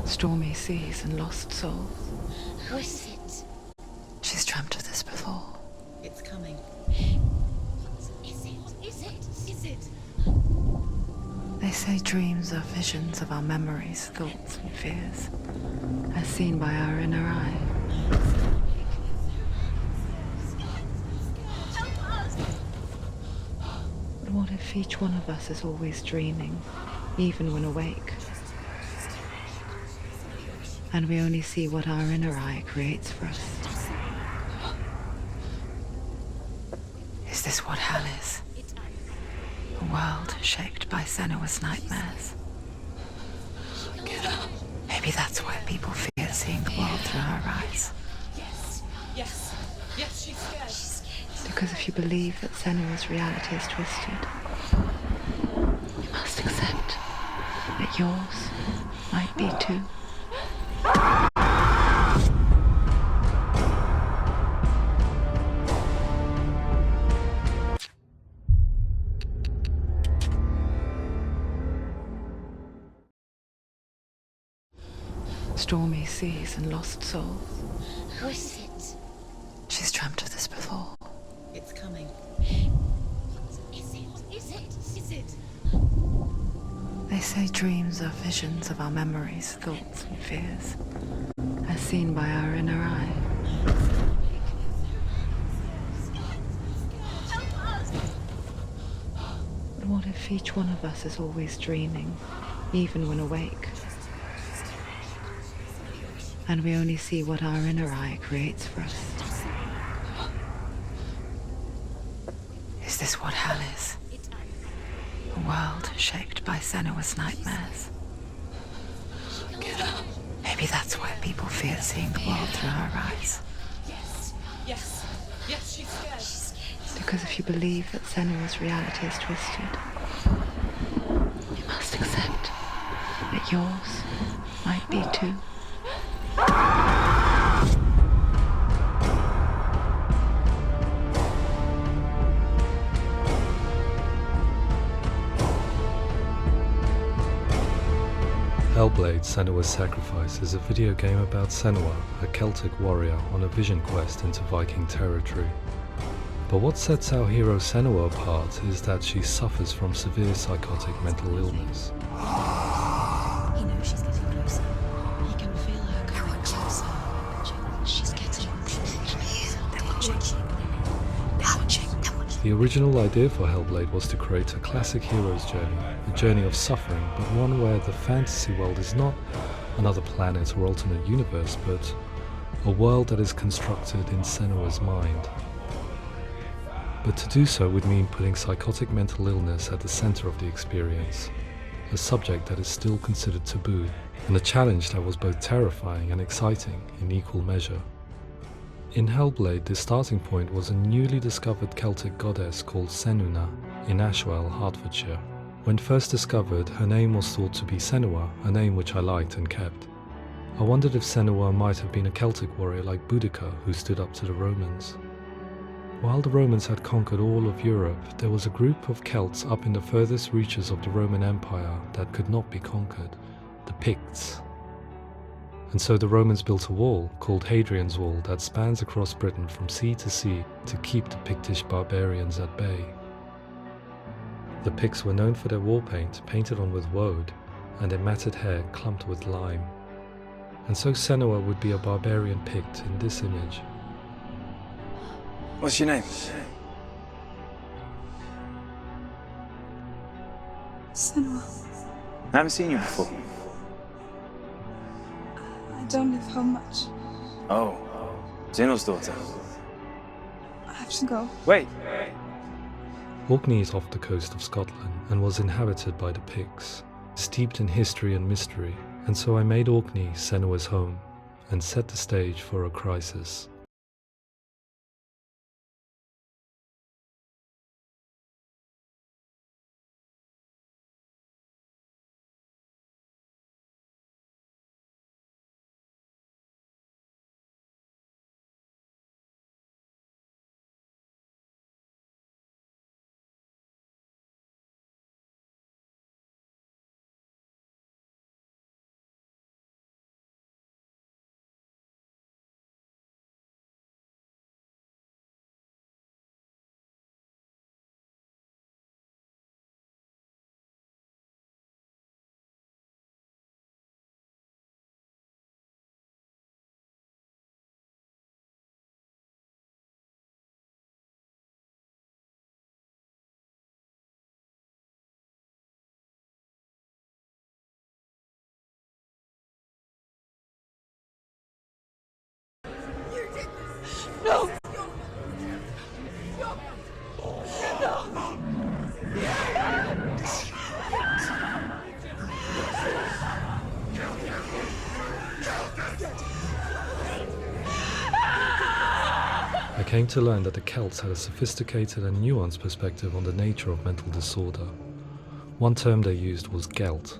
Stormy seas and lost souls. Who is it? She's dreamt of this before. It's coming. Is it? Is it? Is it? They say dreams are visions of our memories, thoughts and fears, as seen by our inner eye. But what if each one of us is always dreaming, even when awake? And we only see what our inner eye creates for us. Is this what hell is? A world shaped by Senua's nightmares. Maybe that's why people fear seeing the world through her eyes. Yes, she's scared. Because if you believe that Senua's reality is twisted, you must accept that yours might be too. Stormy seas and lost souls. Who is it? She's dreamt of this before. It's coming. Is it? Is it? Is it? They say dreams are visions of our memories, thoughts and fears, as seen by our inner eye. But what if each one of us is always dreaming, even when awake? And we only see what our inner eye creates for us. Is this what hell is? A world shaped by Senua's nightmares. Maybe that's why people fear seeing the world through her eyes. Yes, she's scared. Because if you believe that Senua's reality is twisted, you must accept that yours might be too. Hellblade: Senua's Sacrifice is a video game about Senua, a Celtic warrior on a vision quest into Viking territory. But what sets our hero Senua apart is that she suffers from severe psychotic mental illness. He knows she's getting closer. He can feel her coming closer. She's getting closer. The original idea for Hellblade was to create a classic hero's journey, a journey of suffering, but one where the fantasy world is not another planet or alternate universe, but a world that is constructed in Senua's mind. But to do so would mean putting psychotic mental illness at the center of the experience, a subject that is still considered taboo, and a challenge that was both terrifying and exciting in equal measure. In Hellblade, the starting point was a newly discovered Celtic goddess called Senua in Ashwell, Hertfordshire. When first discovered, her name was thought to be Senua, a name which I liked and kept. I wondered if Senua might have been a Celtic warrior like Boudica who stood up to the Romans. While the Romans had conquered all of Europe, there was a group of Celts up in the furthest reaches of the Roman Empire that could not be conquered, the Picts. And so the Romans built a wall, called Hadrian's Wall, that spans across Britain from sea to sea to keep the Pictish barbarians at bay. The Picts were known for their war paint, painted on with woad, and their matted hair clumped with lime. And so Senua would be a barbarian Pict in this image. What's your name? Senua. I haven't seen you before. I don't live home much. Oh, Zeno's daughter. I have to go. Wait. Orkney is off the coast of Scotland and was inhabited by the Picts, steeped in history and mystery, and so I made Orkney Senua's home and set the stage for a crisis. came to learn that the Celts had a sophisticated and nuanced perspective on the nature of mental disorder. One term they used was Gelt.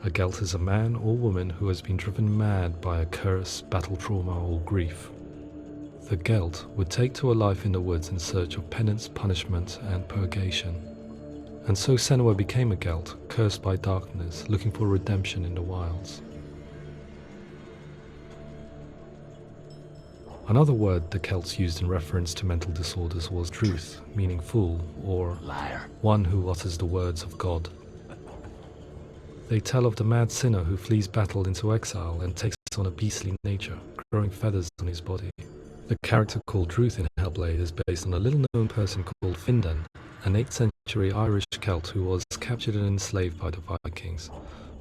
A Gelt is a man or woman who has been driven mad by a curse, battle trauma, or grief. The Gelt would take to a life in the woods in search of penance, punishment, and purgation. And so Senua became a Gelt, cursed by darkness, looking for redemption in the wilds. Another word the Celts used in reference to mental disorders was truth, meaning fool, or liar, one who utters the words of God. They tell of the mad sinner who flees battle into exile and takes on a beastly nature, growing feathers on his body. The character called Druth in Hellblade is based on a little-known person called Findan, an 8th century Irish Celt who was captured and enslaved by the Vikings,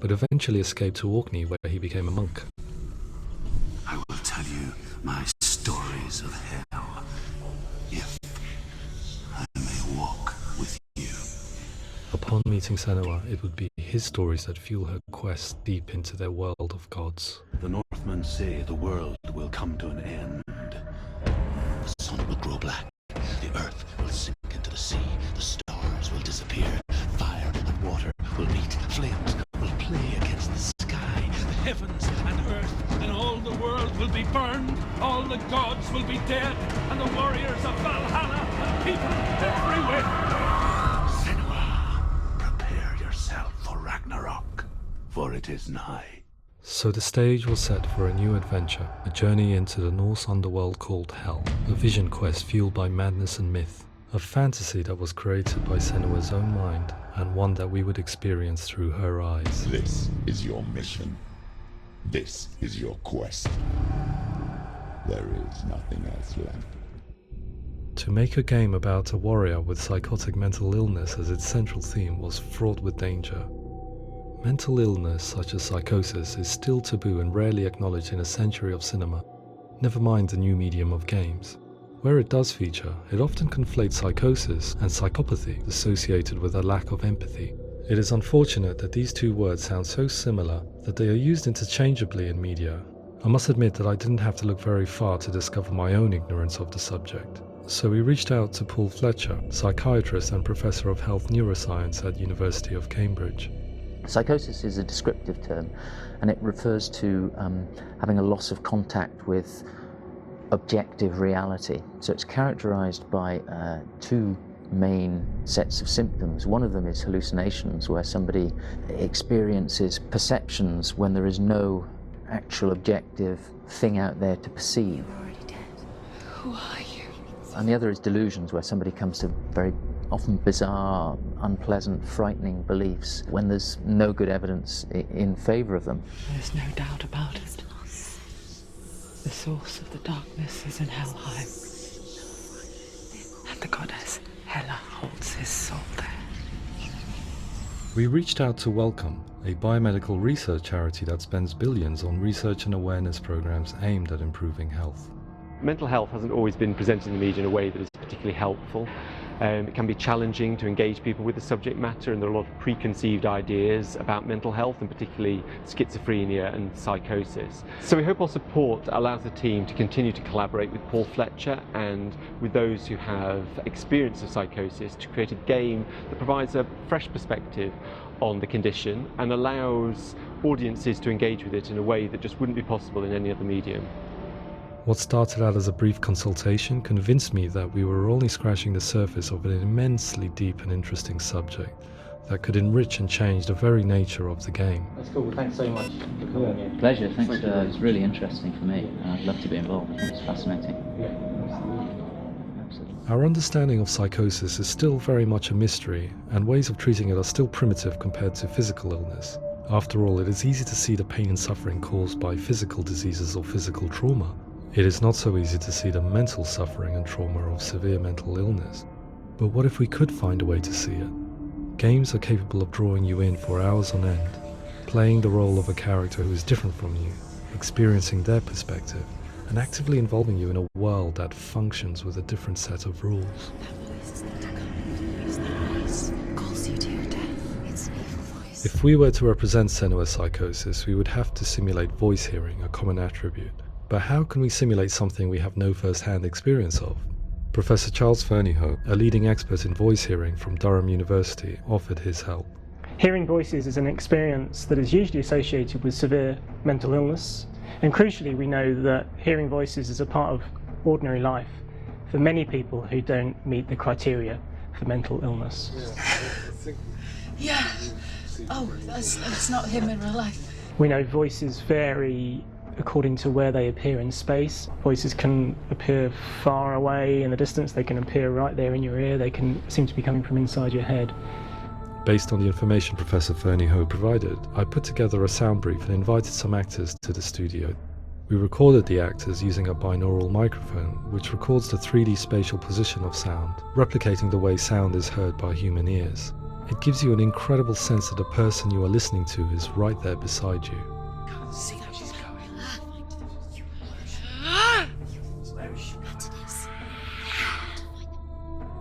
but eventually escaped to Orkney where he became a monk. I will tell you my stories of hell, if I may walk with you. Upon meeting Senua, it would be his stories that fuel her quest deep into their world of gods. The Northmen say the world will come to an end. The sun will grow black, the earth will sink into the sea, the stars will disappear, fire and water will meet, flames will play against the sky, the heavens and earth and all the world will be burned, all the gods will be dead, and the warriors of Valhalla and people everywhere. Senua, prepare yourself for Ragnarok, for it is nigh. So the stage was set for a new adventure, a journey into the Norse underworld called Hell, a vision quest fueled by madness and myth, a fantasy that was created by Senua's own mind, and one that we would experience through her eyes. This is your mission. This is your quest. There is nothing else left. To make a game about a warrior with psychotic mental illness as its central theme was fraught with danger. Mental illness, such as psychosis, is still taboo and rarely acknowledged in a century of cinema, never mind the new medium of games. Where it does feature, it often conflates psychosis and psychopathy, associated with a lack of empathy. It is unfortunate that these two words sound so similar that they are used interchangeably in media. I must admit that I didn't have to look very far to discover my own ignorance of the subject. So we reached out to Paul Fletcher, psychiatrist and professor of health neuroscience at University of Cambridge. Psychosis is a descriptive term, and it refers to having a loss of contact with objective reality. So it's characterized by two main sets of symptoms. One of them is hallucinations, where somebody experiences perceptions when there is no actual objective thing out there to perceive. You're already dead. Who are you? And the other is delusions, where somebody comes to very often bizarre, unpleasant, frightening beliefs when there's no good evidence in favor of them. There's no doubt about it. The source of the darkness is in Helheim. And the goddess Hela holds his soul there. We reached out to Welcome, a biomedical research charity that spends billions on research and awareness programs aimed at improving health. Mental health hasn't always been presented in the media in a way that is particularly helpful. It can be challenging to engage people with the subject matter, and there are a lot of preconceived ideas about mental health, and particularly schizophrenia and psychosis. So we hope our support allows the team to continue to collaborate with Paul Fletcher and with those who have experience of psychosis to create a game that provides a fresh perspective on the condition and allows audiences to engage with it in a way that just wouldn't be possible in any other medium. What started out as a brief consultation convinced me that we were only scratching the surface of an immensely deep and interesting subject that could enrich and change the very nature of the game. That's cool. Thanks so much for coming. Pleasure. Thanks. It's really interesting for me. I'd love to be involved. It's fascinating. Absolutely. Our understanding of psychosis is still very much a mystery, and ways of treating it are still primitive compared to physical illness. After all, it is easy to see the pain and suffering caused by physical diseases or physical trauma. It is not so easy to see the mental suffering and trauma of severe mental illness. But what if we could find a way to see it? Games are capable of drawing you in for hours on end, playing the role of a character who is different from you, experiencing their perspective, and actively involving you in a world that functions with a different set of rules. That voice is not a kind. That voice calls you to your death. It's an evil voice. If we were to represent Senua's psychosis, we would have to simulate voice hearing, a common attribute. But how can we simulate something we have no first-hand experience of? Professor Charles Fernyhough, a leading expert in voice hearing from Durham University, offered his help. Hearing voices is an experience that is usually associated with severe mental illness, and crucially we know that hearing voices is a part of ordinary life for many people who don't meet the criteria for mental illness. Yeah. Oh, that's not him in real life. We know voices vary according to where they appear in space. Voices can appear far away in the distance, they can appear right there in your ear, they can seem to be coming from inside your head. Based on the information Professor Fernyhough provided, I put together a sound brief and invited some actors to the studio. We recorded the actors using a binaural microphone, which records the 3D spatial position of sound, replicating the way sound is heard by human ears. It gives you an incredible sense that the person you are listening to is right there beside you. Can't see that she's going.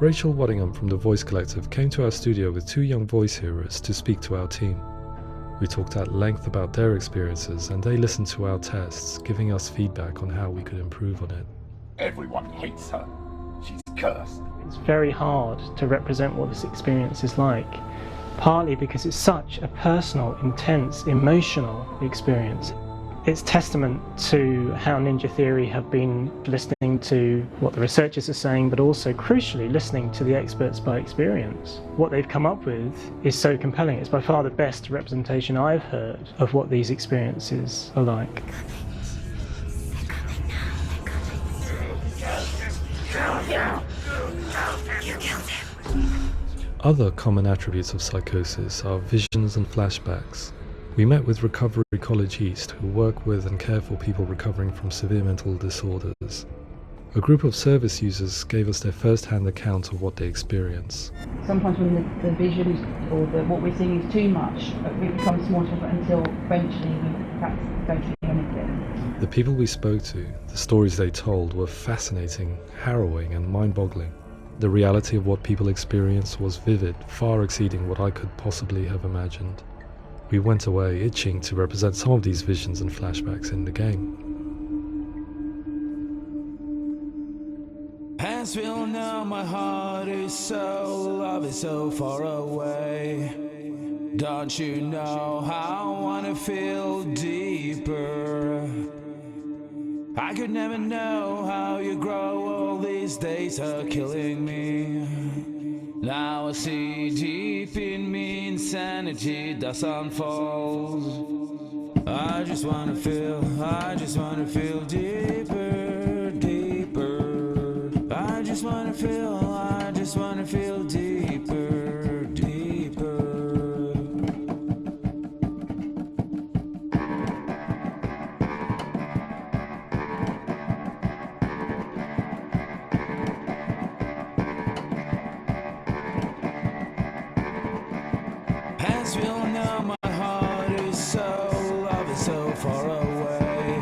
Rachel Waddingham from the Voice Collective came to our studio with 2 young voice hearers to speak to our team. We talked at length about their experiences and they listened to our tests, giving us feedback on how we could improve on it. Everyone hates her. She's cursed. It's very hard to represent what this experience is like, partly because it's such a personal, intense, emotional experience. It's testament to how Ninja Theory have been listening to what the researchers are saying, but also crucially listening to the experts by experience. What they've come up with is so compelling. It's by far the best representation I've heard of what these experiences are like. Other common attributes of psychosis are visions and flashbacks. We met with Recovery College East, who work with and care for people recovering from severe mental disorders. A group of service users gave us their first-hand account of what they experience. Sometimes when the visions or what we're seeing is too much, it becomes more difficult until eventually we perhaps don't see anything. The people we spoke to, the stories they told, were fascinating, harrowing and mind-boggling. The reality of what people experience was vivid, far exceeding what I could possibly have imagined. We went away itching to represent some of these visions and flashbacks in the game. Hands will know my heart is so, love is so far away. Don't you know how I wanna feel deeper? I could never know how you grow, all these days are killing me. Now I see deep in me insanity does unfold. I just wanna feel deeper, deeper. I just wanna feel deeper, deeper. Hands will know my heart is so, love is so far away.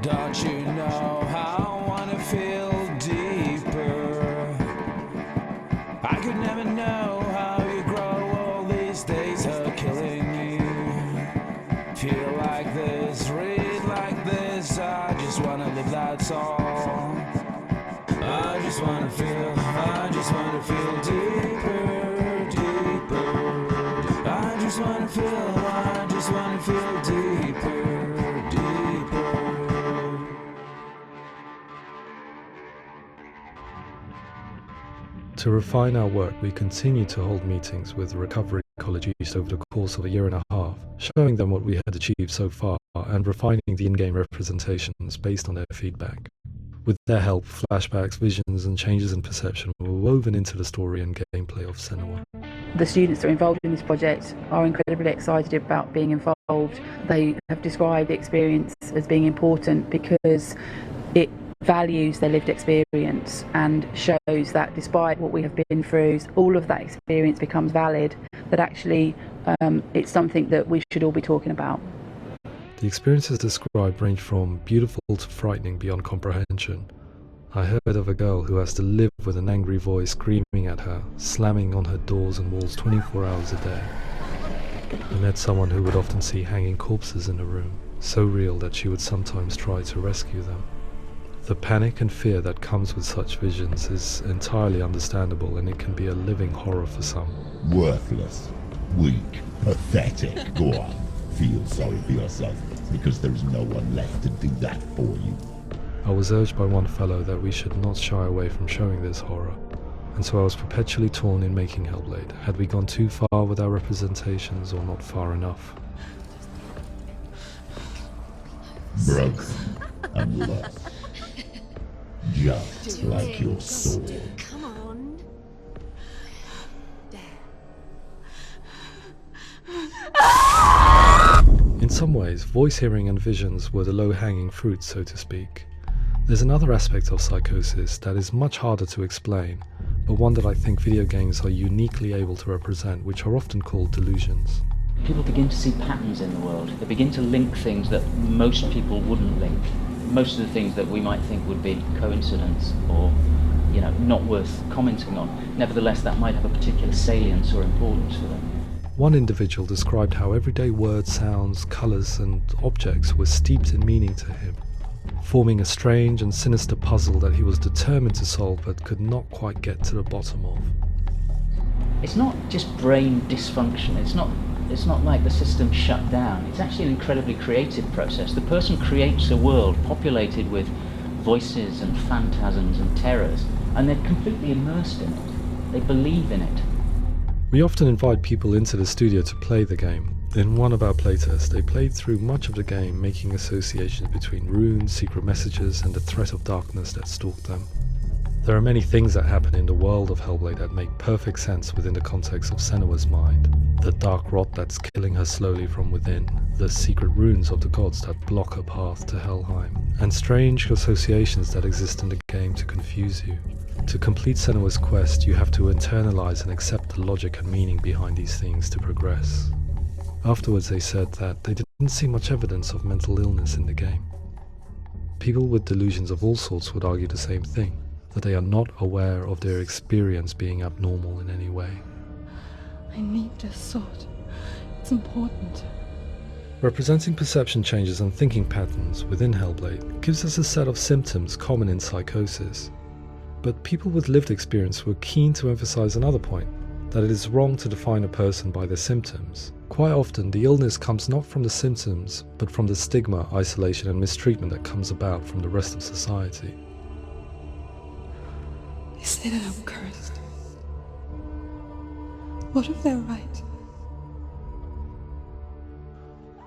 Don't you know how I wanna feel deeper? I could never know how you grow, all these days are killing me. Feel like this, read like this, I just wanna live, that's all. I just wanna feel deeper, deeper. I just wanna feel deeper, deeper. To refine our work, we continue to hold meetings with Recovery College East over the course of a year and a half, showing them what we had achieved so far and refining the in-game representations based on their feedback. With their help, flashbacks, visions and changes in perception were woven into the story and gameplay of Senua. The students that are involved in this project are incredibly excited about being involved. They have described the experience as being important because it values their lived experience and shows that despite what we have been through, all of that experience becomes valid, that actually it's something that we should all be talking about. The experiences described range from beautiful to frightening beyond comprehension. I heard of a girl who has to live with an angry voice screaming at her, slamming on her doors and walls 24 hours a day. I met someone who would often see hanging corpses in a room, so real that she would sometimes try to rescue them. The panic and fear that comes with such visions is entirely understandable, and it can be a living horror for some. Worthless, weak, pathetic. Go on, feel sorry for yourself, because there's no one left to do that for you. I was urged by one fellow that we should not shy away from showing this horror, and so I was perpetually torn in making Hellblade. Had we gone too far with our representations, or not far enough? Broken and lost. Just like your soul. Come on. In some ways, voice hearing and visions were the low-hanging fruit, so to speak. There's another aspect of psychosis that is much harder to explain, but one that I think video games are uniquely able to represent, which are often called delusions. People begin to see patterns in the world. They begin to link things that most people wouldn't link. Most of the things that we might think would be coincidence or, not worth commenting on. Nevertheless, that might have a particular salience or importance for them. One individual described how everyday words, sounds, colours and objects were steeped in meaning to him, forming a strange and sinister puzzle that he was determined to solve but could not quite get to the bottom of. It's not just brain dysfunction. It's not like the system shut down. It's actually an incredibly creative process. The person creates a world populated with voices and phantasms and terrors, and they're completely immersed in it. They believe in it. We often invite people into the studio to play the game. In one of our playtests, they played through much of the game, making associations between runes, secret messages, and the threat of darkness that stalked them. There are many things that happen in the world of Hellblade that make perfect sense within the context of Senua's mind. The dark rot that's killing her slowly from within, the secret runes of the gods that block her path to Helheim, and strange associations that exist in the game to confuse you. To complete Senua's quest, you have to internalize and accept the logic and meaning behind these things to progress. Afterwards, they said that they didn't see much evidence of mental illness in the game. People with delusions of all sorts would argue the same thing, that they are not aware of their experience being abnormal in any way. I need this sword. It's important. Representing perception changes and thinking patterns within Hellblade gives us a set of symptoms common in psychosis. But people with lived experience were keen to emphasize another point, that it is wrong to define a person by their symptoms. Quite often, the illness comes not from the symptoms, but from the stigma, isolation and mistreatment that comes about from the rest of society. They say that I'm cursed. What if they're right?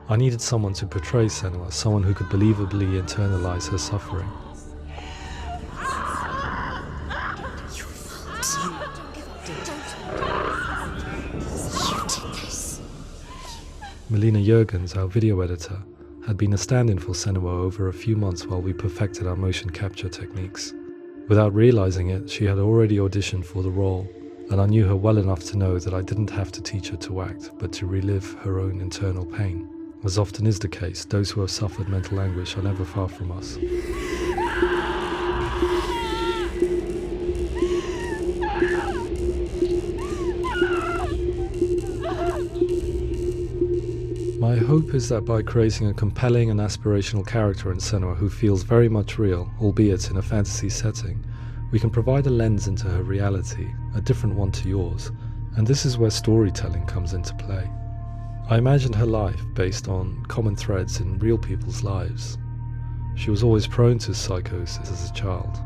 I needed someone to portray Senua, someone who could believably internalize her suffering. Melina Jurgens, our video editor, had been a stand-in for Senua over a few months while we perfected our motion capture techniques. Without realizing it, she had already auditioned for the role, and I knew her well enough to know that I didn't have to teach her to act, but to relive her own internal pain. As often is the case, those who have suffered mental anguish are never far from us. My hope is that by creating a compelling and aspirational character in Senua who feels very much real, albeit in a fantasy setting, we can provide a lens into her reality, a different one to yours, and this is where storytelling comes into play. I imagined her life based on common threads in real people's lives. She was always prone to psychosis as a child.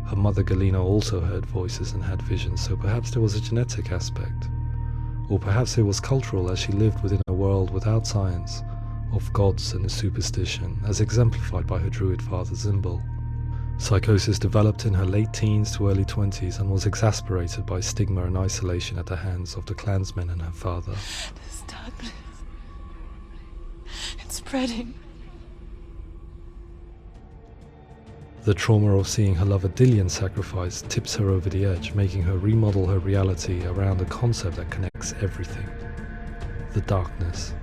Her mother Galina also heard voices and had visions, so perhaps there was a genetic aspect. Or perhaps it was cultural, as she lived within a world without science, of gods and superstition, as exemplified by her druid father Zimbal. Psychosis developed in her late teens to early 20s and was exacerbated by stigma and isolation at the hands of the clansmen and her father. This darkness. It's spreading. The trauma of seeing her lover Dillian sacrificed tips her over the edge, making her remodel her reality around a concept that connects everything: the darkness.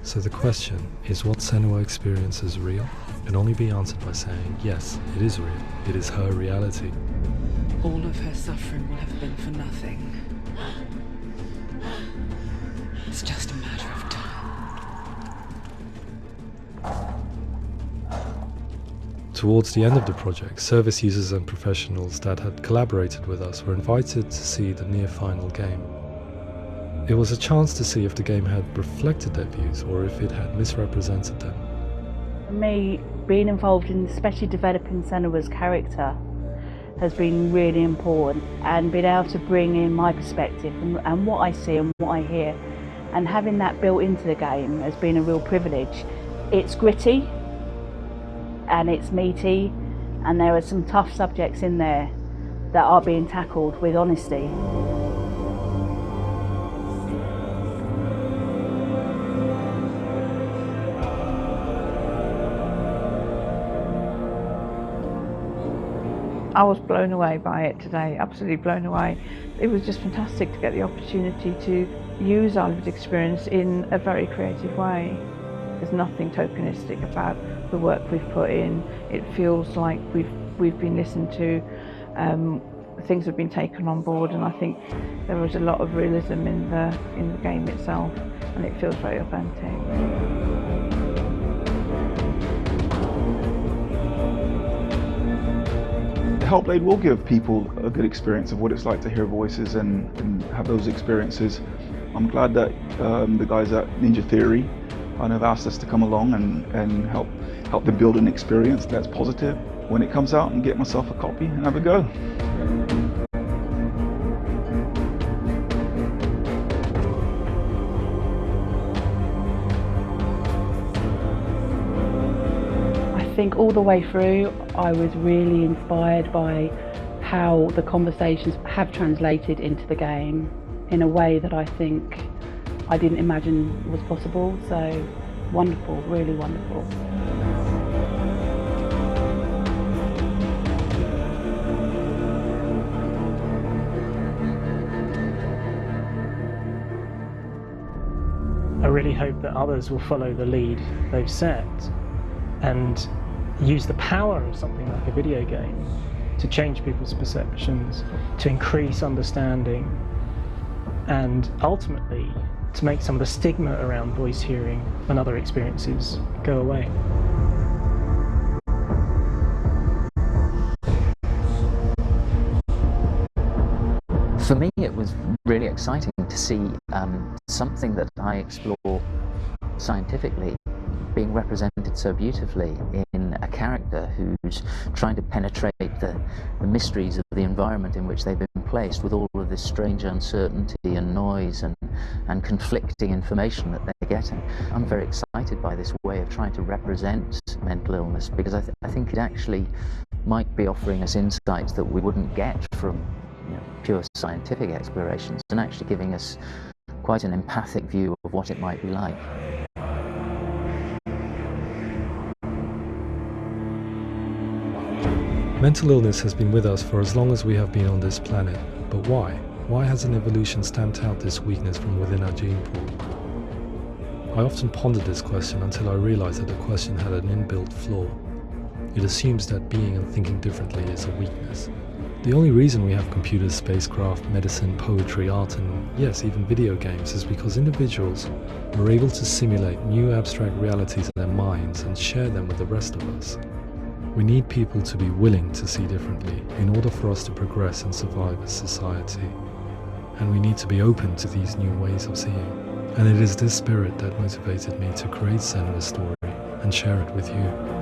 So the question, is what Senua experiences real? Can only be answered by saying, yes, it is real. It is her reality. All of her suffering will have been for nothing. It's just a matter of time. Towards the end of the project, service users and professionals that had collaborated with us were invited to see the near final game. It was a chance to see if the game had reflected their views or if it had misrepresented them. For me, being involved in especially developing Senua's character has been really important, and being able to bring in my perspective and what I see and what I hear, and having that built into the game has been a real privilege. It's gritty and it's meaty, and there are some tough subjects in there that are being tackled with honesty. I was blown away by it today, absolutely blown away. It was just fantastic to get the opportunity to use our lived experience in a very creative way. There's nothing tokenistic about the work we've put in. It feels like we've been listened to, things have been taken on board, and I think there was a lot of realism in the game itself, and it feels very authentic. Hellblade will give people a good experience of what it's like to hear voices and have those experiences. I'm glad that the guys at Ninja Theory have asked us to come along and help them build an experience that's positive when it comes out, and get myself a copy and have a go. I think all the way through I was really inspired by how the conversations have translated into the game in a way that I think I didn't imagine was possible. So wonderful, really wonderful. I really hope that others will follow the lead they've set and use the power of something like a video game to change people's perceptions, to increase understanding, and ultimately to make some of the stigma around voice hearing and other experiences go away. For me, it was really exciting to see something that I explore scientifically being represented so beautifully in a character who's trying to penetrate the mysteries of the environment in which they've been placed, with all of this strange uncertainty and noise and conflicting information that they're getting. I'm very excited by this way of trying to represent mental illness, because I think it actually might be offering us insights that we wouldn't get from pure scientific explorations, and actually giving us quite an empathic view of what it might be like. Mental illness has been with us for as long as we have been on this planet, but why? Why hasn't evolution stamped out this weakness from within our gene pool? I often pondered this question until I realized that the question had an inbuilt flaw. It assumes that being and thinking differently is a weakness. The only reason we have computers, spacecraft, medicine, poetry, art, and yes, even video games is because individuals were able to simulate new abstract realities in their minds and share them with the rest of us. We need people to be willing to see differently in order for us to progress and survive as society. And we need to be open to these new ways of seeing. And it is this spirit that motivated me to create Senua's story and share it with you.